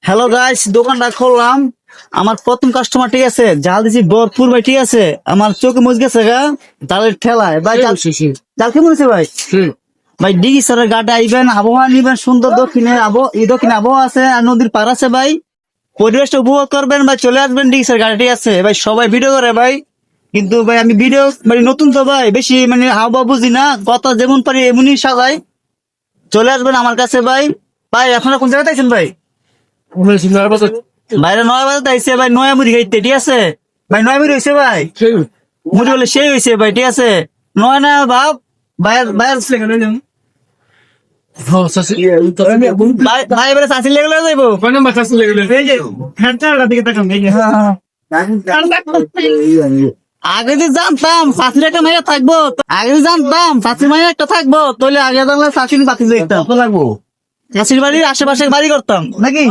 Hello guys, দোকানটা খুললাম। আমার প্রথম কাস্টমার, ঠিক আছে, জাল দিছি ভরপুর ভাই, ঠিক আছে। আমার চোখে মুজ গেছে গা জালের ঠেলায় ভাই। জাল কেমন হয়েছে ভাই? ভাই ডিগি স্যারের গাটা আইবেন, আবহাওয়া নিবেন সুন্দর, দক্ষিণে আবহাওয়া আছে আর নদীর পার আছে ভাই। পরিবেশটা উপভোগ করবেন ভাই, চলে আসবেন ডিগি স্যার গাড়ি, ঠিক আছে ভাই। সবাই ভিডিও করে ভাই, কিন্তু ভাই আমি ভিডিও মানে নতুন তো ভাই, বেশি মানে আবহাওয়া বুঝি না, কথা যেমন পারি এমনই সাজাই। চলে আসবেন আমার কাছে ভাই। ভাই আপনারা কোন জায়গাতে আছেন ভাই? বাইরে 9 বাজে আইসে ভাই, নয়া মুড়ি খাইতে, ঠিক আছে ভাই। নয়া মুড়ি হয়েছে ভাই, মুড়ি বলে সেই হয়েছে ভাই, ঠিক আছে। নয় না বাপ, বাইরে বাইরে ভাই এবারে চাষি লেগে যাইবো। আগে যে জানতাম চাষির একটা মাইয়া থাকবো, আগে যে জানতাম চাষির মাইয়া একটা থাকবো, তাহলে আগে জানলে চাষির বাতি দেখতাম, চাষির বাড়ির আশেপাশে বাড়ি করতাম নাকি।